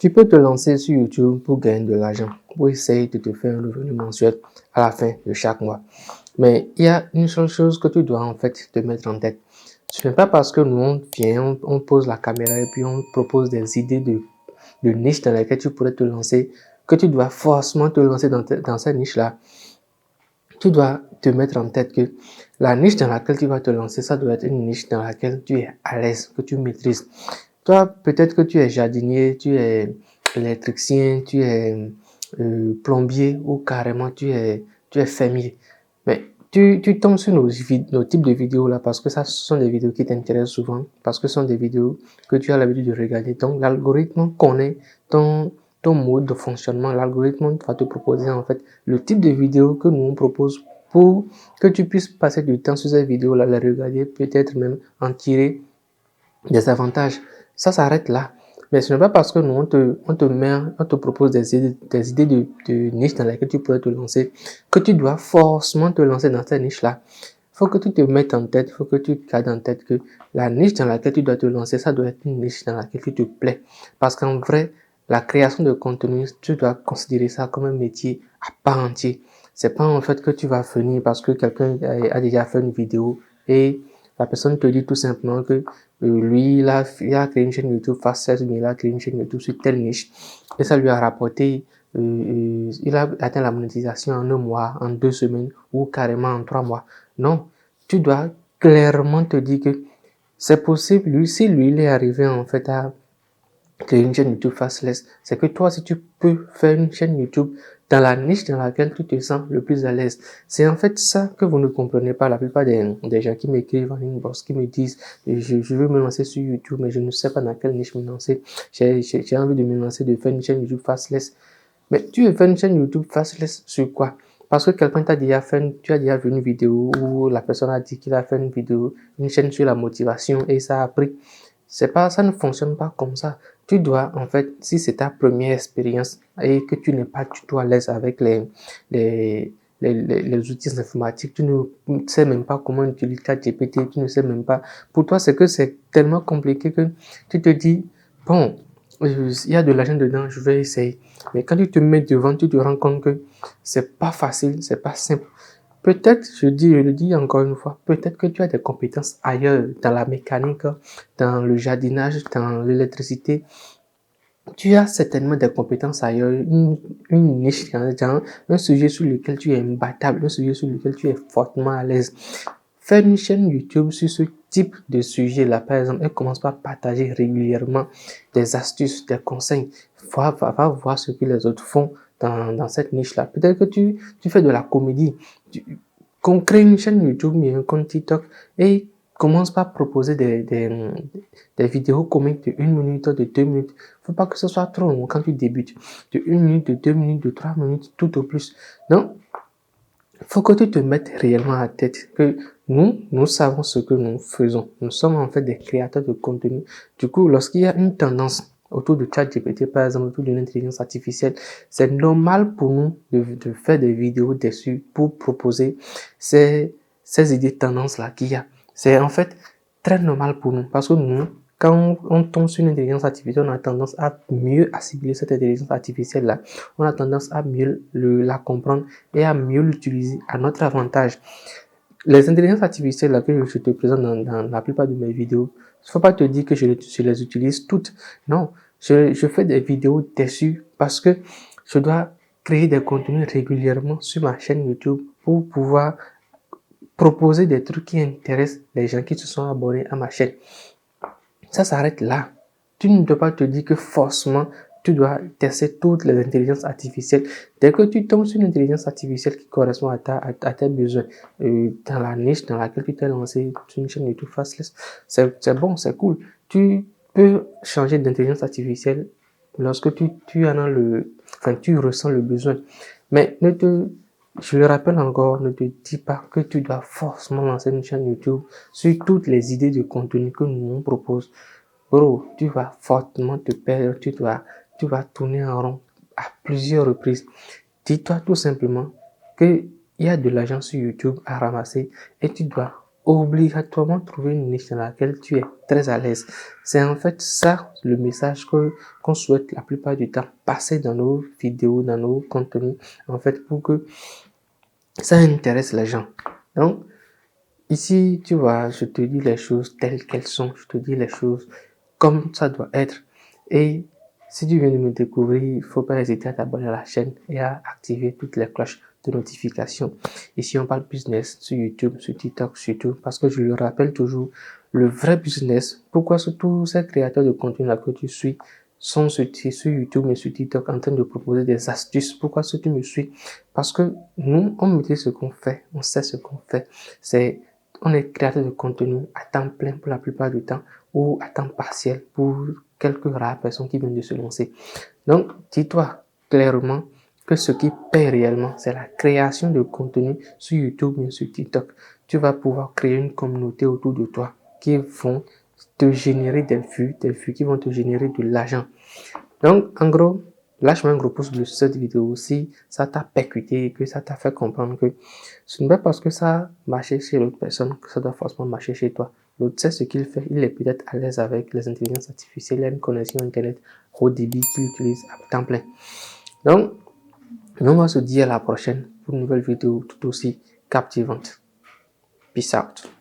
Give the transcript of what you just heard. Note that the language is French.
Tu peux te lancer sur YouTube pour gagner de l'argent, pour essayer de te faire un revenu mensuel à la fin de chaque mois. Mais il y a une seule chose que tu dois en fait te mettre en tête. Ce n'est pas parce que nous on vient, on pose la caméra et puis on propose des idées de niche dans lesquelles tu pourrais te lancer, que tu dois forcément te lancer dans cette niche-là. Tu dois te mettre en tête que la niche dans laquelle tu vas te lancer, ça doit être une niche dans laquelle tu es à l'aise, que tu maîtrises. Toi, peut-être que tu es jardinier, tu es électricien, tu es plombier ou carrément tu es fermier. Mais tu tombes sur nos types de vidéos là parce que ça, ce sont des vidéos qui t'intéressent souvent, parce que ce sont des vidéos que tu as l'habitude de regarder. Donc, l'algorithme connaît ton mode de fonctionnement. L'algorithme va te proposer en fait le type de vidéo que nous on propose pour que tu puisses passer du temps sur ces vidéos-là, les regarder, peut-être même en tirer des avantages. Ça s'arrête là. Mais ce n'est pas parce que nous, on te propose des idées de niche dans laquelle tu pourrais te lancer que tu dois forcément te lancer dans cette niche-là. Il faut que tu te mettes en tête, il faut que tu gardes en tête que la niche dans laquelle tu dois te lancer, ça doit être une niche dans laquelle tu te plais. Parce qu'en vrai, la création de contenu, tu dois considérer ça comme un métier à part entière. C'est pas en fait que tu vas venir parce que quelqu'un a déjà fait une vidéo et la personne te dit tout simplement que lui, il a créé une chaîne YouTube Fast mais il a créé une chaîne YouTube sur telle niche et ça lui a rapporté, il a atteint la monétisation en 1 mois, en 2 semaines ou carrément en 3 mois. Non, tu dois clairement te dire que c'est possible, lui, si lui, il est arrivé en fait à créer une chaîne YouTube faceless, c'est que toi, si tu peux faire une chaîne YouTube dans la niche dans laquelle tu te sens le plus à l'aise. C'est en fait ça que vous ne comprenez pas. La plupart des gens qui m'écrivent en inbox, qui me disent, je veux me lancer sur YouTube, mais je ne sais pas dans quelle niche me lancer. J'ai envie de me lancer, de faire une chaîne YouTube faceless. Mais tu veux faire une chaîne YouTube faceless sur quoi? Parce que quelqu'un t'a déjà fait, tu as déjà vu une vidéo où la personne a dit qu'il a fait une vidéo, une chaîne sur la motivation et ça a pris. C'est pas, ça ne fonctionne pas comme ça. Tu dois, en fait, si c'est ta première expérience et que tu n'es pas du tout à l'aise avec les outils informatiques, tu ne sais même pas comment utiliser ChatGPT, tu ne sais même pas. Pour toi, c'est que c'est tellement compliqué que tu te dis, bon, il y a de l'argent dedans, je vais essayer. Mais quand tu te mets devant, tu te rends compte que c'est pas facile, c'est pas simple. Peut-être, je le dis encore une fois, peut-être que tu as des compétences ailleurs, dans la mécanique, dans le jardinage, dans l'électricité. Tu as certainement des compétences ailleurs, une niche, un sujet sur lequel tu es imbattable, un sujet sur lequel tu es fortement à l'aise. Fais une chaîne YouTube sur ce type de sujet-là, par exemple, et commence par partager régulièrement des astuces, des conseils. Va voir ce que les autres font dans cette niche-là. Peut-être que tu fais de la comédie. Qu'on crée une chaîne YouTube, mais un compte TikTok et commence par proposer des vidéos comiques de 1 minute, de 2 minutes. Faut pas que ce soit trop long quand tu débutes. De 1 minute, de 2 minutes, de 3 minutes, tout au plus. Donc, faut que tu te mettes réellement à tête que nous savons ce que nous faisons. Nous sommes en fait des créateurs de contenu. Du coup, lorsqu'il y a une tendance autour de ChatGPT, par exemple, autour de l'intelligence artificielle, c'est normal pour nous de faire des vidéos dessus pour proposer ces idées tendances-là qu'il y a. C'est en fait très normal pour nous parce que nous, quand on tombe sur une intelligence artificielle, on a tendance à mieux assimiler cette intelligence artificielle-là. On a tendance à mieux la comprendre et à mieux l'utiliser à notre avantage. Les intelligences artificielles là, que je te présente dans la plupart de mes vidéos, il ne faut pas te dire que je les utilise toutes. Non, je fais des vidéos dessus parce que je dois créer des contenus régulièrement sur ma chaîne YouTube pour pouvoir proposer des trucs qui intéressent les gens qui se sont abonnés à ma chaîne. Ça s'arrête là. Tu ne dois pas te dire que forcément tu dois tester toutes les intelligences artificielles. Dès que tu tombes sur une intelligence artificielle qui correspond à tes besoins, dans la niche dans laquelle tu t'es lancé, sur une chaîne YouTube faceless, c'est bon, c'est cool. Tu peux changer d'intelligence artificielle lorsque tu en as tu ressens le besoin. Mais je le rappelle encore, ne te dis pas que tu dois forcément lancer une chaîne YouTube sur toutes les idées de contenu que nous proposons. Bro, tu vas fortement te perdre, tu vas tourner en rond à plusieurs reprises. Dis-toi tout simplement qu'il y a de l'argent sur YouTube à ramasser et tu dois obligatoirement trouver une niche dans laquelle tu es très à l'aise. C'est en fait ça le message qu'on souhaite la plupart du temps passer dans nos vidéos, dans nos contenus, en fait, pour que ça intéresse les gens. Donc, ici, tu vois, je te dis les choses telles qu'elles sont, je te dis les choses comme ça doit être. Et si tu viens de me découvrir, il ne faut pas hésiter à t'abonner à la chaîne et à activer toutes les cloches de notification. Ici, on parle business sur YouTube, sur TikTok, surtout, parce que je le rappelle toujours, le vrai business, pourquoi tous ces créateurs de contenu là que tu suis sont sur YouTube et sur TikTok en train de proposer des astuces. Pourquoi est-ce que tu me suis? Parce que nous, on maîtrise ce qu'on fait, on sait ce qu'on fait. On est créateur de contenu à temps plein pour la plupart du temps ou à temps partiel pour quelques rares personnes qui viennent de se lancer. Donc, dis-toi clairement que ce qui paie réellement, c'est la création de contenu sur YouTube et sur TikTok. Tu vas pouvoir créer une communauté autour de toi qui vont te générer des vues qui vont te générer de l'argent. Donc, en gros, lâche-moi un gros pouce bleu sur cette vidéo si ça t'a percuté et que ça t'a fait comprendre que ce n'est pas parce que ça a marché chez l'autre personne que ça doit forcément marcher chez toi. L'autre sait ce qu'il fait, il est peut-être à l'aise avec les intelligences artificielles, il a une connexion Internet haut débit qu'il utilise à temps plein. Donc, on va se dire à la prochaine pour une nouvelle vidéo tout aussi captivante. Peace out.